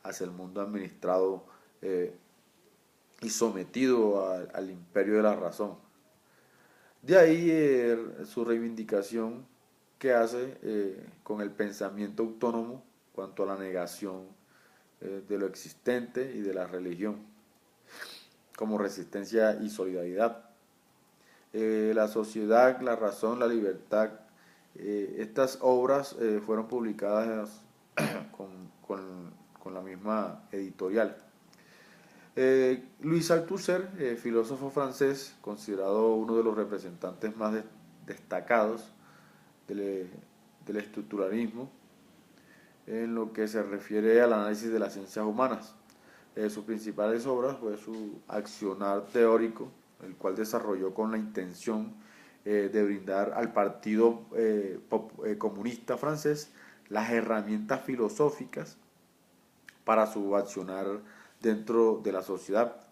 hacia el mundo administrado y sometido al imperio de la razón. De ahí su reivindicación que hace con el pensamiento autónomo cuanto a la negación de lo existente y de la religión, como resistencia y solidaridad. La sociedad, la razón, la libertad, estas obras fueron publicadas con la misma editorial. Louis Althusser, filósofo francés, considerado uno de los representantes más destacados del, del estructuralismo en lo que se refiere al análisis de las ciencias humanas. Sus principales obras fue su accionar teórico, el cual desarrolló con la intención de brindar al Partido Comunista francés las herramientas filosóficas para su accionar dentro de la sociedad.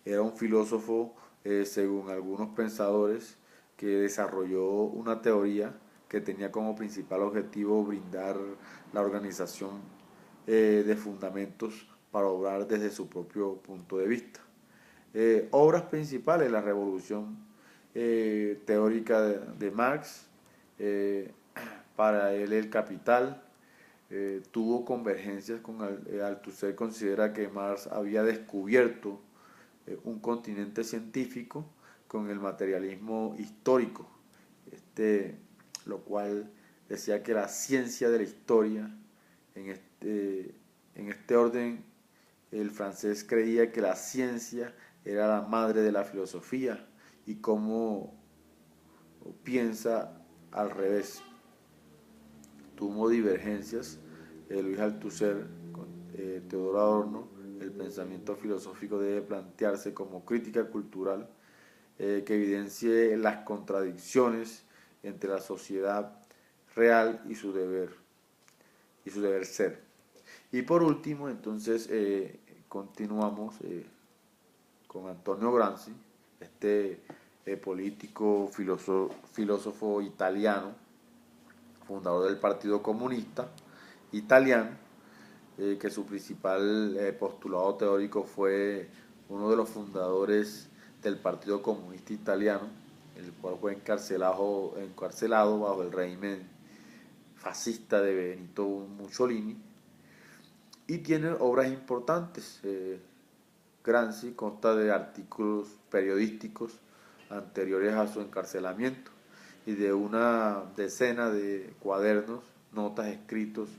Era un filósofo, según algunos pensadores, que desarrolló una teoría que tenía como principal objetivo brindar la organización de fundamentos para obrar desde su propio punto de vista. Obras principales: la revolución teórica de Marx, para él el Capital. Tuvo convergencias con Althusser. Considera que Marx había descubierto un continente científico con el materialismo histórico, lo cual decía que la ciencia de la historia, en este orden, el francés creía que la ciencia era la madre de la filosofía y cómo piensa al revés. Tuvo divergencias Louis Althusser con Teodoro Adorno. El pensamiento filosófico debe plantearse como crítica cultural que evidencie las contradicciones entre la sociedad real y su deber ser. Y por último, entonces, continuamos con Antonio Gramsci, político, filósofo italiano, fundador del Partido Comunista Italiano, que su principal postulado teórico fue uno de los fundadores del Partido Comunista Italiano, el cual fue encarcelado bajo el régimen fascista de Benito Mussolini, y tiene obras importantes. Gramsci consta de artículos periodísticos anteriores a su encarcelamiento y de una decena de cuadernos, notas, escritos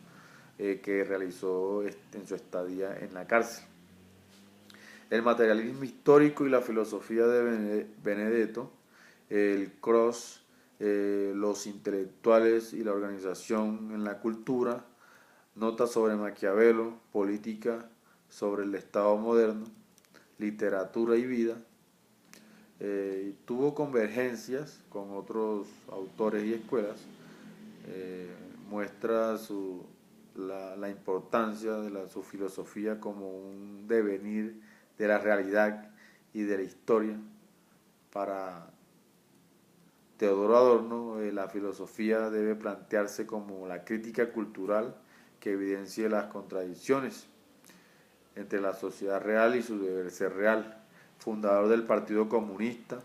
que realizó en su estadía en la cárcel. El materialismo histórico y la filosofía de Benedetto, el cross, los intelectuales y la organización en la cultura, notas sobre Maquiavelo, política sobre el Estado moderno, literatura y vida. Tuvo convergencias con otros autores y escuelas. Muestra la importancia de su filosofía como un devenir de la realidad y de la historia. Para Teodoro Adorno, la filosofía debe plantearse como la crítica cultural que evidencie las contradicciones entre la sociedad real y su deber ser real. Fundador del Partido Comunista,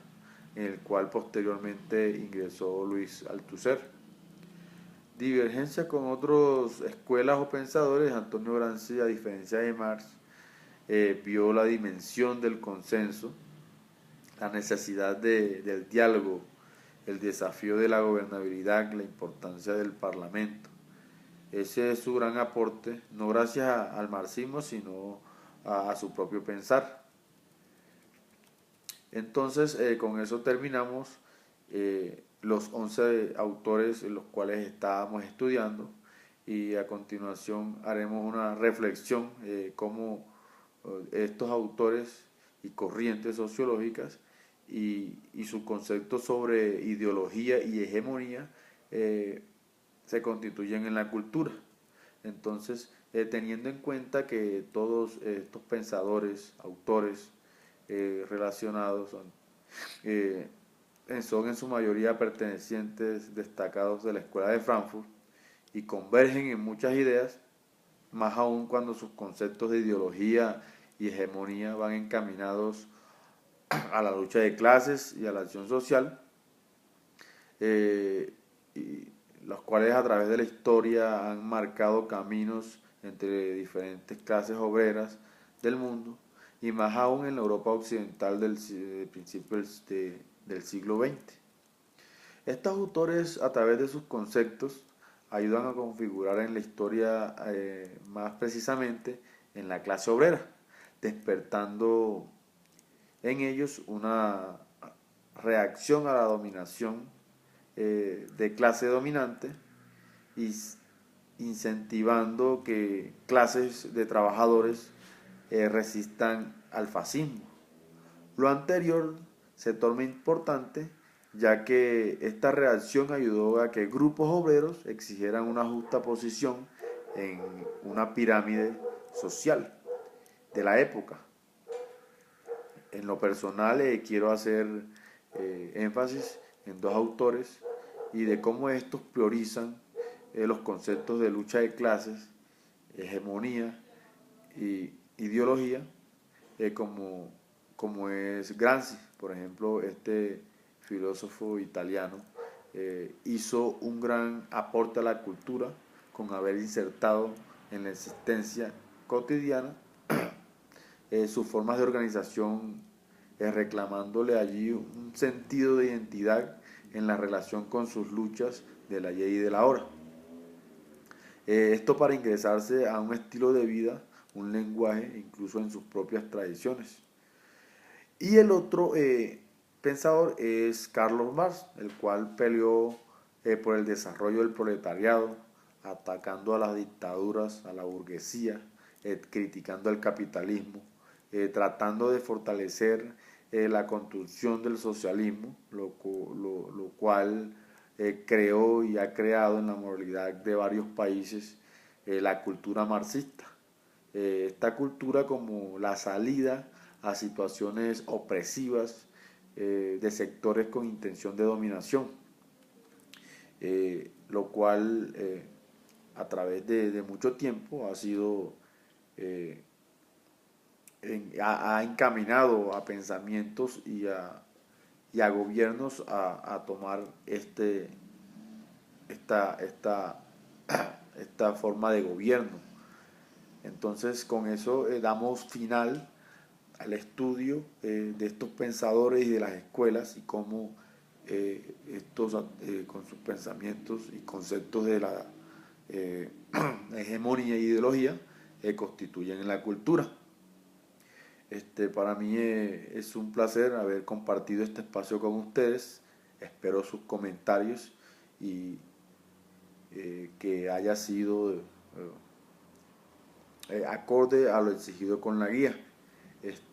en el cual posteriormente ingresó Louis Althusser. Divergencia con otras escuelas o pensadores. Antonio Gramsci, a diferencia de Marx, vio la dimensión del consenso, la necesidad del diálogo, el desafío de la gobernabilidad, la importancia del parlamento. Ese es su gran aporte, no gracias al marxismo, sino a su propio pensar. Entonces, con eso terminamos los 11 autores en los cuales estábamos estudiando, y a continuación haremos una reflexión cómo estos autores y corrientes sociológicas y sus conceptos sobre ideología y hegemonía se constituyen en la cultura. Entonces, teniendo en cuenta que todos estos pensadores, autores relacionados son en su mayoría pertenecientes destacados de la Escuela de Frankfurt y convergen en muchas ideas, más aún cuando sus conceptos de ideología y hegemonía van encaminados a la lucha de clases y a la acción social, y los cuales a través de la historia han marcado caminos entre diferentes clases obreras del mundo, y más aún en la Europa occidental del principio del siglo XX. Estos autores, a través de sus conceptos, ayudan a configurar en la historia, más precisamente en la clase obrera, despertando en ellos una reacción a la dominación, de clase dominante, y incentivando que clases de trabajadores, resistan al fascismo. Lo anterior se torna importante ya que esta reacción ayudó a que grupos obreros exigieran una justa posición en una pirámide social de la época. En lo personal, quiero hacer, énfasis en dos autores y de cómo estos priorizan, los conceptos de lucha de clases, hegemonía y ideología, como es Gramsci. Por ejemplo, este filósofo italiano, hizo un gran aporte a la cultura con haber insertado en la existencia cotidiana, sus formas de organización, reclamándole allí un sentido de identidad en la relación con sus luchas del ayer y del ahora. Esto para ingresarse a un estilo de vida, un lenguaje, incluso en sus propias tradiciones. Y el otro, pensador es Carlos Marx, el cual peleó, por el desarrollo del proletariado, atacando a las dictaduras, a la burguesía, criticando el capitalismo, tratando de fortalecer, la construcción del socialismo, lo cual, creó y ha creado en la moralidad de varios países, la cultura marxista. Esta cultura como la salida a situaciones opresivas, de sectores con intención de dominación, lo cual, a través de mucho tiempo ha sido, eh, ha encaminado a pensamientos y a gobiernos a tomar esta, esta, esta forma de gobierno. Entonces, con eso, damos final al estudio, de estos pensadores y de las escuelas y cómo, estos, con sus pensamientos y conceptos de la, eh, hegemonía e ideología, constituyen la cultura. Para mí, es un placer haber compartido este espacio con ustedes. Espero sus comentarios y, que haya sido, acorde a lo exigido con la guía.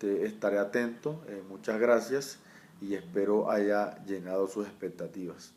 Estaré atento, muchas gracias y espero haya llenado sus expectativas.